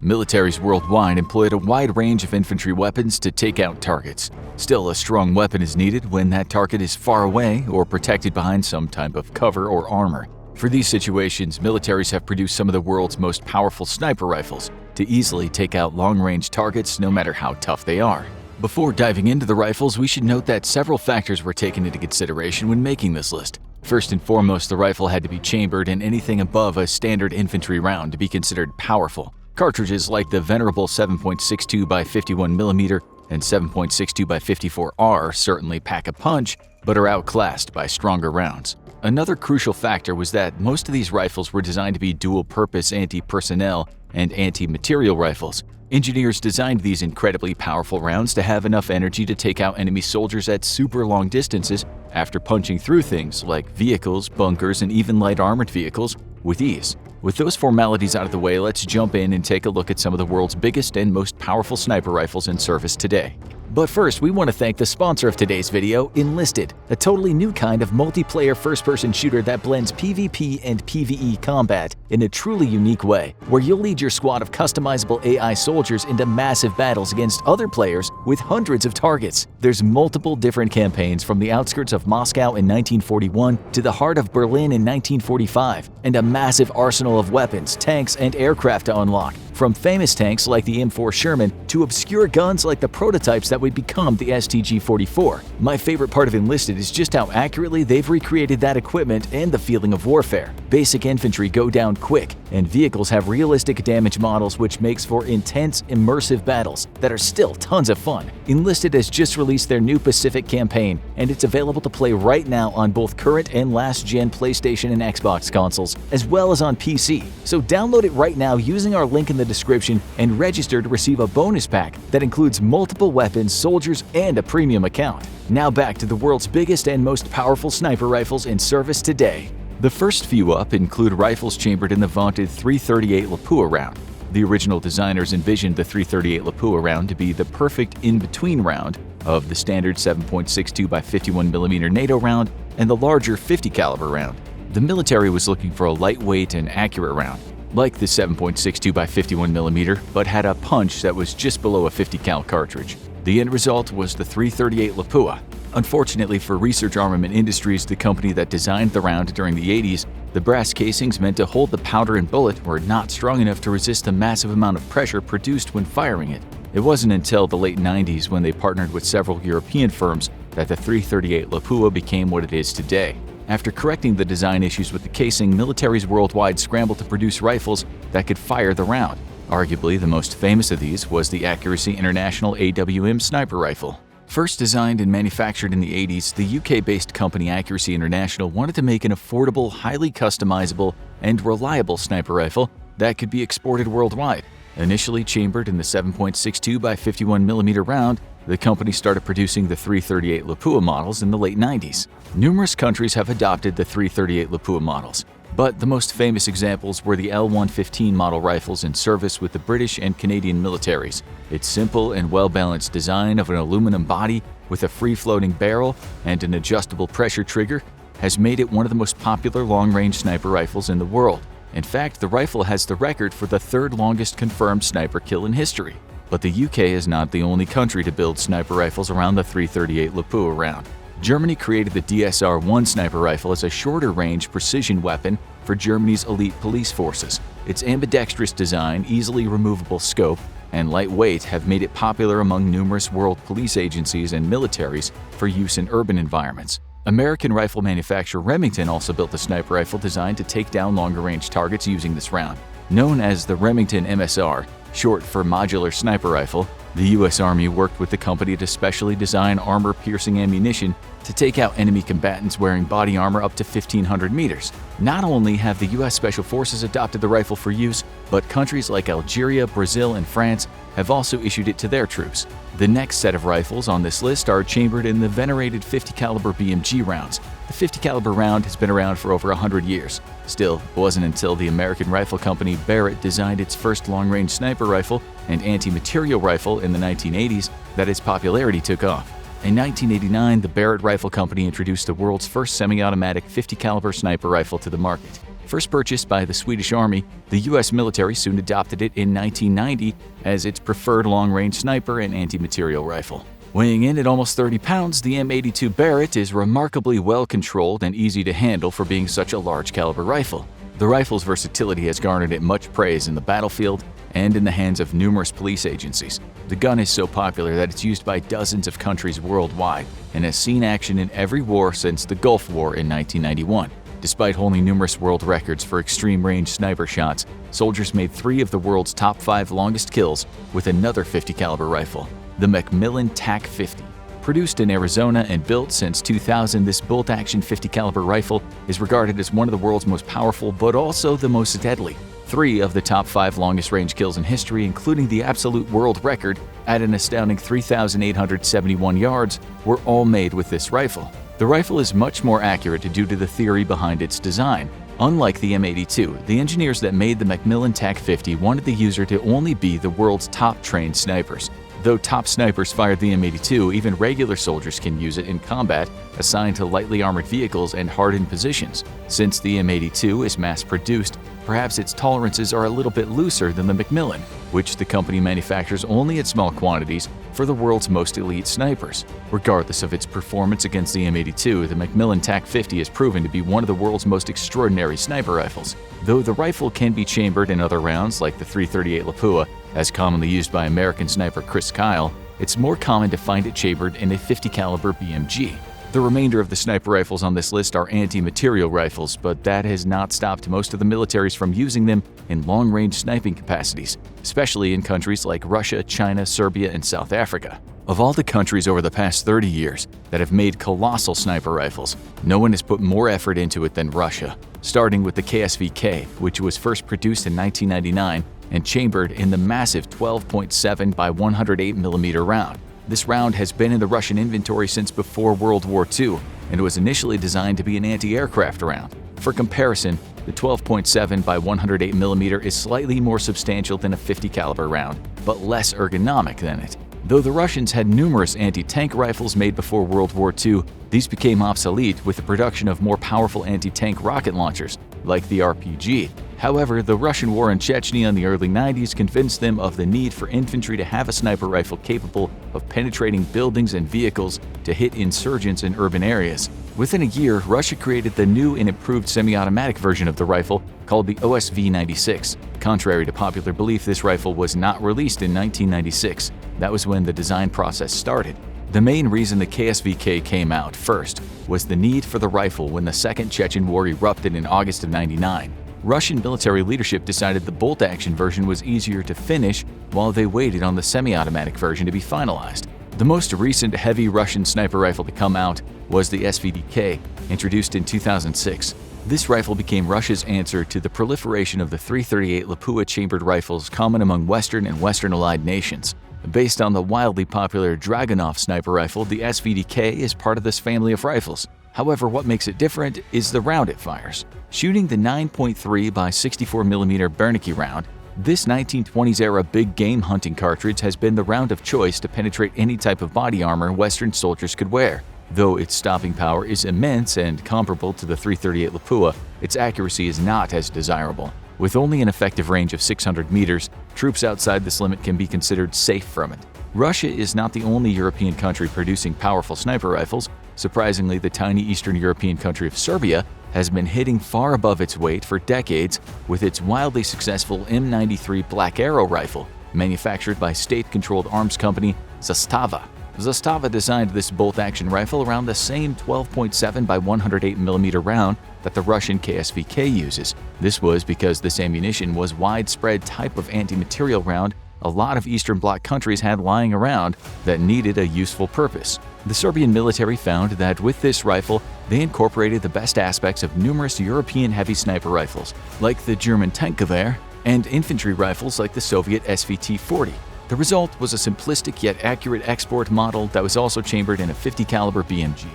Militaries worldwide employed a wide range of infantry weapons to take out targets. Still, a strong weapon is needed when that target is far away or protected behind some type of cover or armor. For these situations, militaries have produced some of the world's most powerful sniper rifles to easily take out long-range targets no matter how tough they are. Before diving into the rifles, we should note that several factors were taken into consideration when making this list. First and foremost, the rifle had to be chambered in anything above a standard infantry round to be considered powerful. Cartridges like the venerable 7.62 by 51mm and 7.62 by 54R certainly pack a punch, but are outclassed by stronger rounds. Another crucial factor was that most of these rifles were designed to be dual-purpose anti-personnel and anti-material rifles. Engineers designed these incredibly powerful rounds to have enough energy to take out enemy soldiers at super long distances after punching through things like vehicles, bunkers, and even light armored vehicles with ease. With those formalities out of the way, let's jump in and take a look at some of the world's biggest and most powerful sniper rifles in service today. But first, we want to thank the sponsor of today's video, Enlisted, a totally new kind of multiplayer first-person shooter that blends PvP and PvE combat in a truly unique way, where you'll lead your squad of customizable AI soldiers into massive battles against other players with hundreds of targets. There's multiple different campaigns from the outskirts of Moscow in 1941 to the heart of Berlin in 1945, and a massive arsenal of weapons, tanks, and aircraft to unlock. From famous tanks like the M4 Sherman to obscure guns like the prototypes that would become the STG-44. My favorite part of Enlisted is just how accurately they've recreated that equipment and the feeling of warfare. Basic infantry go down quick, and vehicles have realistic damage models, which makes for intense, immersive battles that are still tons of fun. Enlisted has just released their new Pacific campaign, and it's available to play right now on both current and last-gen PlayStation and Xbox consoles, as well as on PC. So download it right now using our link in the description and register to receive a bonus pack that includes multiple weapons, soldiers, and a premium account. Now back to the world's biggest and most powerful sniper rifles in service today. The first few up include rifles chambered in the vaunted 338 Lapua round. The original designers envisioned the 338 Lapua round to be the perfect in-between round of the standard 7.62 by 51mm NATO round and the larger 50 caliber round. The military was looking for a lightweight and accurate round, like the 7.62 by 51mm, but had a punch that was just below a 50 cal cartridge. The end result was the 338 Lapua. Unfortunately for Research Armament Industries, the company that designed the round during the 80s, the brass casings meant to hold the powder and bullet were not strong enough to resist the massive amount of pressure produced when firing it. It wasn't until the late 90s, when they partnered with several European firms, that the 338 Lapua became what it is today. After correcting the design issues with the casing, militaries worldwide scrambled to produce rifles that could fire the round. Arguably, the most famous of these was the Accuracy International AWM sniper rifle. First designed and manufactured in the 80s, the UK-based company Accuracy International wanted to make an affordable, highly customizable, and reliable sniper rifle that could be exported worldwide. Initially chambered in the 7.62 by 51mm round, the company started producing the 338 Lapua models in the late 90s. Numerous countries have adopted the 338 Lapua models, but the most famous examples were the L115 model rifles in service with the British and Canadian militaries. Its simple and well-balanced design of an aluminum body with a free-floating barrel and an adjustable pressure trigger has made it one of the most popular long-range sniper rifles in the world. In fact, the rifle has the record for the third longest confirmed sniper kill in history. But the UK is not the only country to build sniper rifles around the 338 Lapua round. Germany created the DSR-1 sniper rifle as a shorter-range precision weapon for Germany's elite police forces. Its ambidextrous design, easily removable scope, and light weight have made it popular among numerous world police agencies and militaries for use in urban environments. American rifle manufacturer Remington also built a sniper rifle designed to take down longer-range targets using this round. Known as the Remington MSR, short for Modular Sniper Rifle, the U.S. Army worked with the company to specially design armor-piercing ammunition to take out enemy combatants wearing body armor up to 1,500 meters. Not only have the U.S. Special Forces adopted the rifle for use, but countries like Algeria, Brazil, and France have also issued it to their troops. The next set of rifles on this list are chambered in the venerated 50 caliber BMG rounds. The 50 caliber round has been around for over 100 years. Still, it wasn't until the American rifle company Barrett designed its first long-range sniper rifle and anti-material rifle in the 1980s that its popularity took off. In 1989, the Barrett Rifle Company introduced the world's first semi-automatic 50 caliber sniper rifle to the market. First purchased by the Swedish Army, the U.S. military soon adopted it in 1990 as its preferred long-range sniper and anti-materiel rifle. Weighing in at almost 30 pounds, the M82 Barrett is remarkably well-controlled and easy to handle for being such a large-caliber rifle. The rifle's versatility has garnered it much praise in the battlefield and in the hands of numerous police agencies. The gun is so popular that it's used by dozens of countries worldwide and has seen action in every war since the Gulf War in 1991. Despite holding numerous world records for extreme-range sniper shots, soldiers made 3 of the world's top 5 longest kills with another 50 caliber rifle, the Macmillan TAC-50. Produced in Arizona and built since 2000, this bolt-action 50 caliber rifle is regarded as one of the world's most powerful but also the most deadly. 3 of the top 5 longest range kills in history, including the absolute world record at an astounding 3,871 yards, were all made with this rifle. The rifle is much more accurate due to the theory behind its design. Unlike the M82, the engineers that made the Macmillan TAC-50 wanted the user to only be the world's top trained snipers. Though top snipers fired the M82, even regular soldiers can use it in combat, assigned to lightly armored vehicles and hardened positions. Since the M82 is mass-produced, perhaps its tolerances are a little bit looser than the Macmillan, which the company manufactures only at small quantities for the world's most elite snipers. Regardless of its performance against the M82, the Macmillan TAC-50 has proven to be one of the world's most extraordinary sniper rifles. Though the rifle can be chambered in other rounds like the .338 Lapua, as commonly used by American sniper Chris Kyle, it's more common to find it chambered in a 50 caliber BMG. The remainder of the sniper rifles on this list are anti-materiel rifles, but that has not stopped most of the militaries from using them in long-range sniping capacities, especially in countries like Russia, China, Serbia, and South Africa. Of all the countries over the past 30 years that have made colossal sniper rifles, no one has put more effort into it than Russia, starting with the KSVK, which was first produced in 1999 and chambered in the massive 12.7 by 108mm round. This round has been in the Russian inventory since before World War II and was initially designed to be an anti-aircraft round. For comparison, the 12.7 by 108mm is slightly more substantial than a 50 caliber round, but less ergonomic than it. Though the Russians had numerous anti-tank rifles made before World War II, these became obsolete with the production of more powerful anti-tank rocket launchers, like the RPG. However, the Russian war in Chechnya in the early 90s convinced them of the need for infantry to have a sniper rifle capable of penetrating buildings and vehicles to hit insurgents in urban areas. Within a year, Russia created the new and improved semi-automatic version of the rifle called the OSV-96. Contrary to popular belief, this rifle was not released in 1996. That was when the design process started. The main reason the KSVK came out first was the need for the rifle when the Second Chechen War erupted in August of '99. Russian military leadership decided the bolt-action version was easier to finish while they waited on the semi-automatic version to be finalized. The most recent heavy Russian sniper rifle to come out was the SVDK, introduced in 2006. This rifle became Russia's answer to the proliferation of the .338 Lapua chambered rifles common among Western and Western allied nations. Based on the wildly popular Dragunov sniper rifle, the SVDK is part of this family of rifles. However, what makes it different is the round it fires. Shooting the 9.3 by 64mm Bernicki round, this 1920s-era big game hunting cartridge has been the round of choice to penetrate any type of body armor Western soldiers could wear. Though its stopping power is immense and comparable to the .338 Lapua, its accuracy is not as desirable. With only an effective range of 600 meters, troops outside this limit can be considered safe from it. Russia is not the only European country producing powerful sniper rifles. Surprisingly, the tiny Eastern European country of Serbia has been hitting far above its weight for decades with its wildly successful M93 Black Arrow rifle, manufactured by state-controlled arms company Zastava. Zastava designed this bolt-action rifle around the same 12.7 by 108mm round that the Russian KSVK uses. This was because this ammunition was a widespread type of anti-materiel round a lot of Eastern Bloc countries had lying around that needed a useful purpose. The Serbian military found that with this rifle, they incorporated the best aspects of numerous European heavy sniper rifles, like the German Tankgewehr, and infantry rifles like the Soviet SVT-40. The result was a simplistic yet accurate export model that was also chambered in a 50 caliber BMG.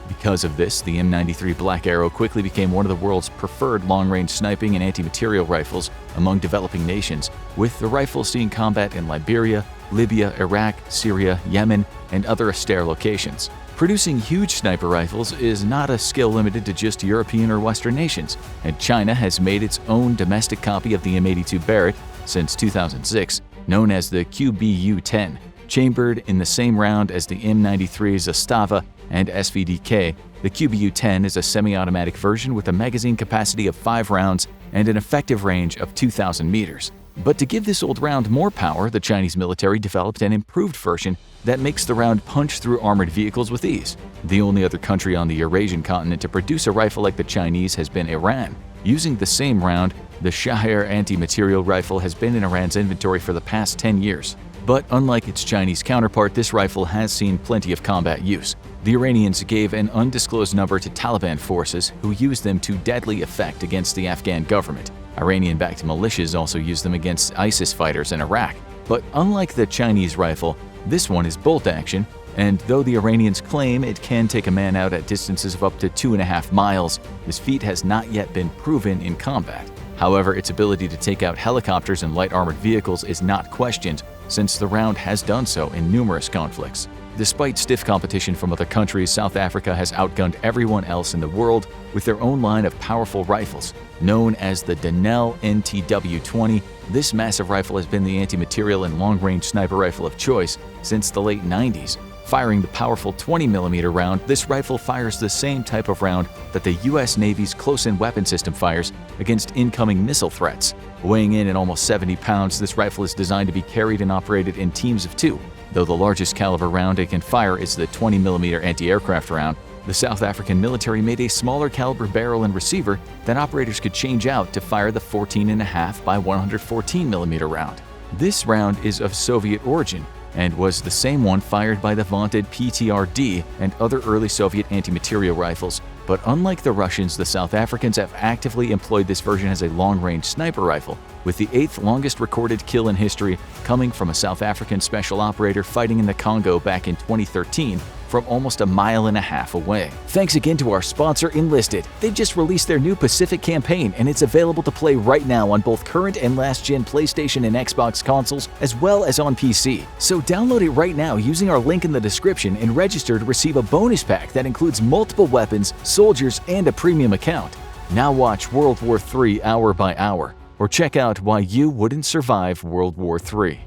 Because of this, the M93 Black Arrow quickly became one of the world's preferred long-range sniping and anti-materiel rifles among developing nations, with the rifle seeing combat in Liberia, Libya, Iraq, Syria, Yemen, and other austere locations. Producing huge sniper rifles is not a skill limited to just European or Western nations, and China has made its own domestic copy of the M82 Barrett since 2006, known as the QBU-10. Chambered in the same round as the M93 Zastava and SVDK, the QBU-10 is a semi-automatic version with a magazine capacity of 5 rounds and an effective range of 2,000 meters. But to give this old round more power, the Chinese military developed an improved version that makes the round punch through armored vehicles with ease. The only other country on the Eurasian continent to produce a rifle like the Chinese has been Iran. Using the same round, the Shaher anti-material rifle has been in Iran's inventory for the past 10 years. But unlike its Chinese counterpart, this rifle has seen plenty of combat use. The Iranians gave an undisclosed number to Taliban forces, who used them to deadly effect against the Afghan government. Iranian-backed militias also use them against ISIS fighters in Iraq. But unlike the Chinese rifle, this one is bolt action, and though the Iranians claim it can take a man out at distances of up to 2.5 miles, this feat has not yet been proven in combat. However, its ability to take out helicopters and light armored vehicles is not questioned, since the round has done so in numerous conflicts. Despite stiff competition from other countries, South Africa has outgunned everyone else in the world with their own line of powerful rifles. Known as the Denel NTW-20, this massive rifle has been the anti-material and long-range sniper rifle of choice since the late 90s. Firing the powerful 20mm round, this rifle fires the same type of round that the U.S. Navy's close-in weapon system fires against incoming missile threats. Weighing in at almost 70 pounds, this rifle is designed to be carried and operated in teams of 2. Though the largest caliber round it can fire is the 20mm anti-aircraft round, the South African military made a smaller caliber barrel and receiver that operators could change out to fire the 14.5 by 114mm round. This round is of Soviet origin and was the same one fired by the vaunted PTRD and other early Soviet anti-material rifles. But unlike the Russians, the South Africans have actively employed this version as a long-range sniper rifle, with the 8th longest recorded kill in history coming from a South African special operator fighting in the Congo back in 2013 from almost 1.5 miles away. Thanks again to our sponsor, Enlisted. They've just released their new Pacific campaign, and it's available to play right now on both current and last-gen PlayStation and Xbox consoles, as well as on PC. So download it right now using our link in the description and register to receive a bonus pack that includes multiple weapons, soldiers, and a premium account. Now watch World War III hour by hour, or check out why you wouldn't survive World War III.